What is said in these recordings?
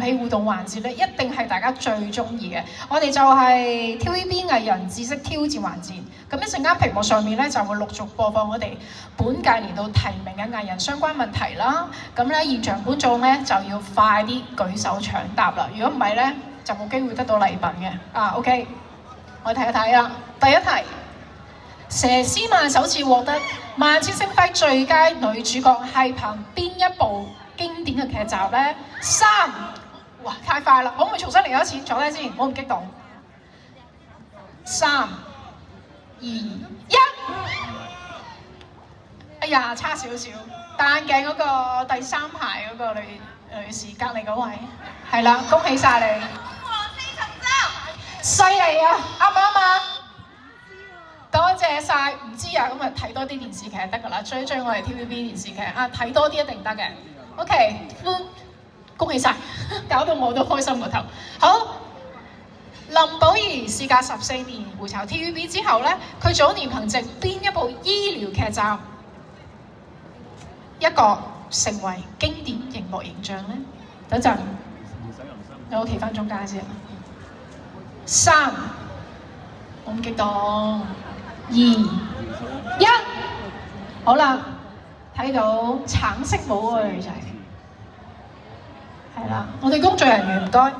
戲互動環節咧，一定係大家最中意嘅。我哋就係 TVB 藝人知識挑戰環節。咁一陣間屏幕上面咧就會陸續播放我哋本屆年度提名嘅藝人相關問題啦。咁咧現場觀眾咧就要快啲舉手搶答啦。如果唔係咧，就冇機會得到禮品嘅。OK， 我哋睇一睇啦。第一題，佘詩曼首次獲得萬千星輝最佳女主角係憑邊一部經典嘅劇集呢？3，哇，太快啦！可唔可以重新嚟多次？坐低先，唔好咁激動。3、2、1。哎呀，差少少。戴眼鏡嗰個第3排嗰個女士隔離嗰位，係啦，恭喜晒你！犀利啊！啱唔啱啊？多謝晒，唔知啊，咁啊睇多啲電視劇就得㗎啦，追我哋 TVB 電視劇啊，睇多啲一定得嘅。OK， 恭喜晒，搞到我都開心個頭。好，林保怡事隔14年回巢 TVB 之後咧，佢早年憑藉邊一部醫療劇集一個成為經典熒幕形象咧？等陣，我企翻中間先。3，我唔激動。2、1，好啦，睇到橙色帽嗰個女仔，係啦，我哋工作人員唔該。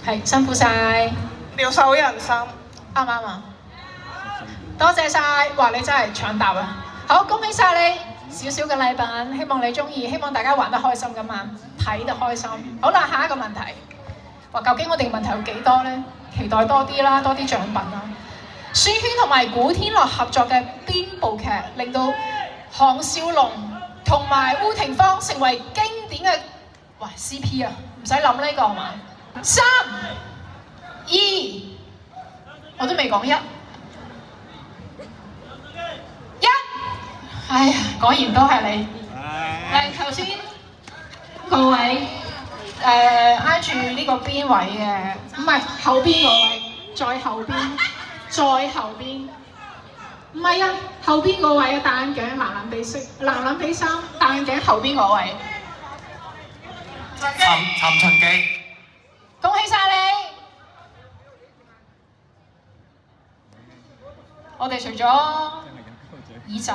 係辛苦晒。妙手仁心，啱唔啱啊？多謝晒，哇！你真係搶答啊！好，恭喜晒你！少少嘅禮品，希望你中意，希望大家玩得開心㗎嘛，睇得開心。好啦，下一個問題，話究竟我哋問題有幾多呢？期待多啲啦，多啲獎品啦。孫軒同埋古天樂合作嘅邊部劇令到項少龍同埋烏廷芳成為經典嘅CP 啊？唔使諗呢個係嘛？3、2，我都未講1。哎呀，果然都係你。頭先各位挨住呢個邊位嘅，唔係後邊嗰位，再後邊，唔係啊，後邊嗰位戴眼鏡藍藍地色，藍藍地衫，戴眼鏡後邊嗰位。尋秦記。恭喜晒你！我哋除咗耳仔，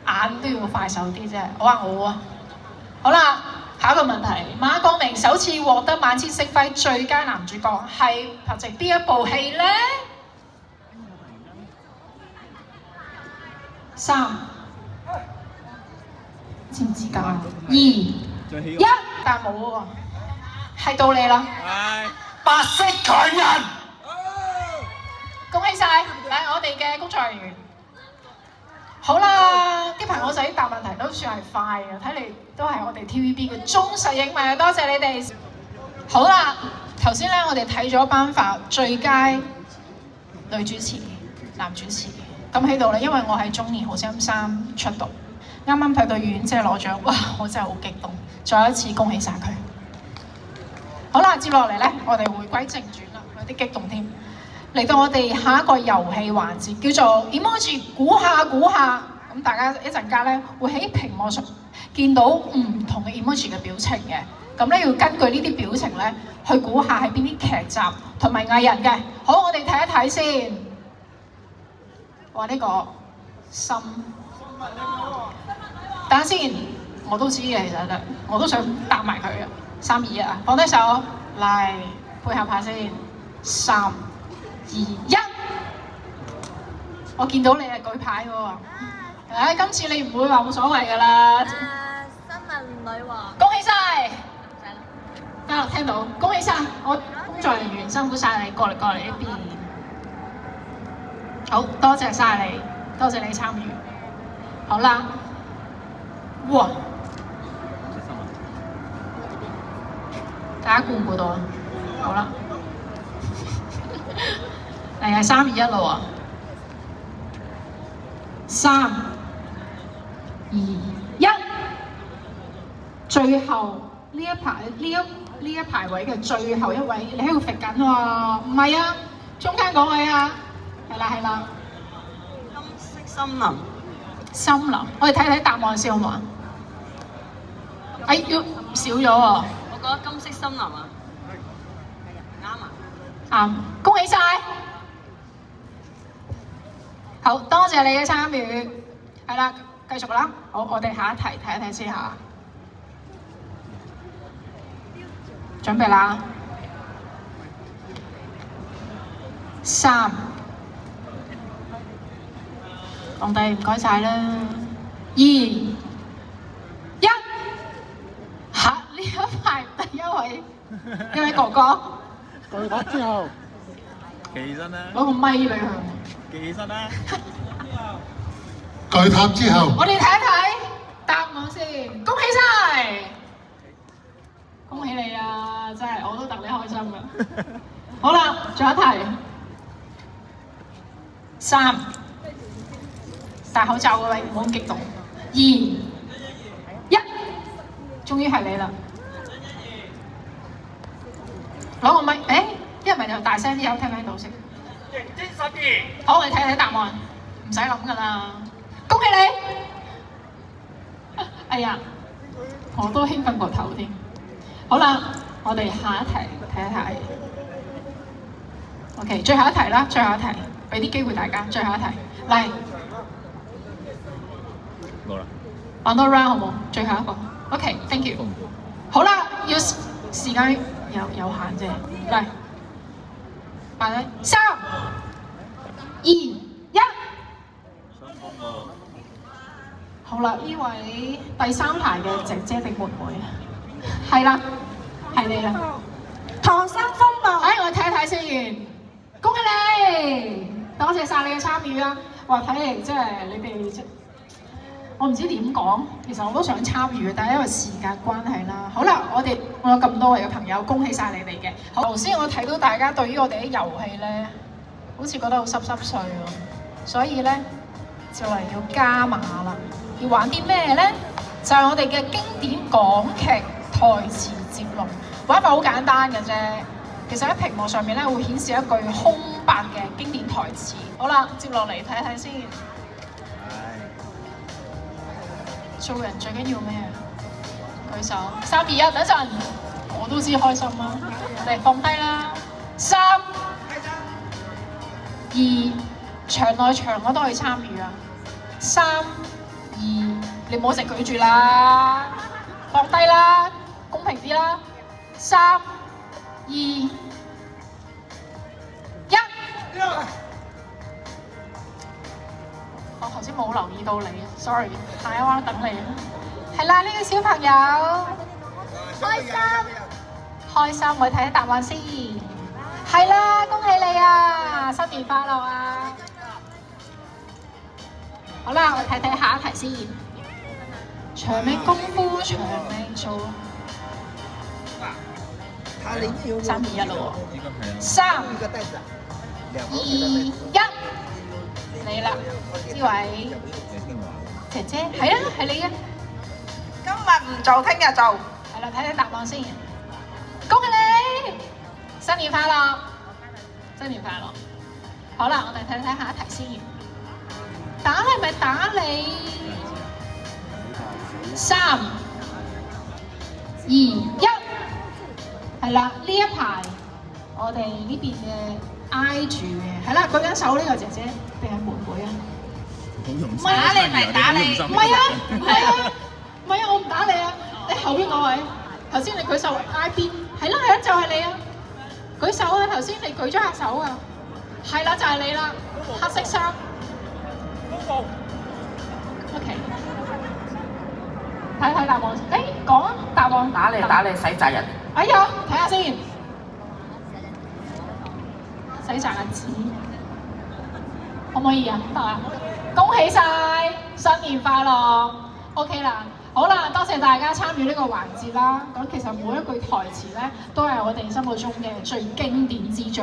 眼都要快手啲啫。好啊。好啦，下一個問題，馬國明首次獲得萬千星輝最佳男主角係憑藉邊一部戲呢？3，知唔知㗎？2、1，但冇喎，係到你啦。白色強人。恭喜晒！嚟我哋嘅工作人員。好啦，啲朋友仔答問題都算係快嘅，睇嚟都係我哋 TVB 嘅忠實影迷啊！多謝你哋。好啦，頭先咧我哋睇咗頒發最佳女主持、男主持，咁喺度咧，因為我係中年好聲3出道，啱啱睇到袁姐攞獎，哇！我真係好激動，再一次恭喜晒佢。好啦，接落嚟咧，我哋回歸正傳啦，有啲激動添。嚟到我哋下一個遊戲環節，叫做 emoji 估下，咁大家一陣間咧會喺屏幕上見到唔同嘅 emoji 嘅表情嘅，咁咧要根據呢啲表情咧去估下係邊啲劇集同埋藝人嘅。好，我哋睇一睇先。哇！呢個心，等下先，我都知嘅，其實我都想答埋佢嘅。3、2、1啊，放低手，嚟配合下先。3、2、1，我見到你係舉牌喎。今次你唔會話冇所謂㗎啦。新聞女王。恭喜晒！聽到，恭喜晒！我工作人員辛苦晒你，過嚟呢邊。好，多謝晒你，多謝你參與。好啦，哇！大家估唔估到啊？好啦。嚟係3、2、1咯喎！3、2、1，最後呢一排位嘅最後一位，你喺度揈緊喎？唔係啊，中間嗰位啊，係啦。金色森林。森林，我哋睇睇答案先好唔好啊？哎，要少咗喎。我覺得金色森林啊，啱啊！啱，恭喜晒！好多謝你嘅參與，係啦，繼續啦。好，我哋下一題睇一睇先嚇。準備啦！3、皇帝唔該晒啦。2、1，嚇！呢一排第一位哥哥。舉牌之後，企起身啦！攞個咪俾佢。企起身啦！巨塔之後，我哋睇一睇答案先，恭喜晒！恭喜你啊！真係我都戥你開心㗎。好啦，仲有一題。3，戴口罩嗰位唔好咁激動。2、1，終於係你啦！攞個咪，一係咪就大聲啲，有聽唔聽到先？好，我哋睇睇答案，唔使諗㗎啦。恭喜你！哎呀，我都興奮過頭添。好啦，我哋下一題睇一睇。OK， 最後一題啦，最後一題，俾啲機會大家，最後一題，嚟。冇啦。玩多 round 好冇？最後一個。OK，thank you。好啦，要時間有限啫，嚟。埋你3、2、1。好啦，呢位第3排嘅姐姐定妹妹啊？係啦，係你啦。溏心風暴。我睇一睇先，恭喜你！多謝晒你嘅參與啊！哇，睇嚟即係你哋我唔知點講，其實我都想參與嘅，但係因為時間關係啦。好啦，我有咁多位嘅朋友，恭喜晒你哋嘅。好，頭先我睇到大家對於我哋啲遊戲咧，好似覺得好濕碎喎，所以咧就嚟要加碼啦。要玩啲咩咧？就係我哋嘅經典港劇台詞接龍，玩法好簡單嘅啫。其實喺屏幕上面咧會顯示一句空白嘅經典台詞。好啦，接落嚟睇一睇先。做人最緊要咩啊？舉手。3、2、1，等陣我都知開心啦。嚟放低啦。3、2，場內場我都可以參與啊。3、2，你唔好淨舉住啦，放低啦，公平啲啦。3、2、1。我頭先冇留意到你 ，sorry， 下一彎等你。係啦，呢個小朋友開心，開心，我哋睇睇答案先。係啦，恭喜你啊，新年快樂啊！好啦，我哋睇睇下一題先。長命功夫長命做。3、2、1咯喎。3、2、1。你啦，呢位姐姐，係啊，係你啊！今日唔做，聽日做。係啦，睇睇答案先。恭喜你，新年快樂，新年快樂。好啦，我哋睇睇下一題先。打你咪打你。3、2、1，係啦，呢一排我哋呢邊嘅。挨住嘅，係啦，舉緊手呢個姐姐定係妹妹啊？打你咪打你，唔係啊，唔係啊，唔係啊，我唔打你啊！你後邊嗰位，頭先你舉手挨邊，係啦係啦，就係你啊！舉手啊！頭先你舉咗下手啊！係啦，就係你啦，黑色衫。OK， 睇睇答案。講啊，答案。打你，洗責人。哎呀，睇下先。洗賺銀紙，可唔可以啊？得啊！恭喜晒，新年快樂 ！OK 啦，好啦，多謝大家參與呢個環節啦。咁其實每一句台詞咧，都係我哋心目中嘅最經典之作。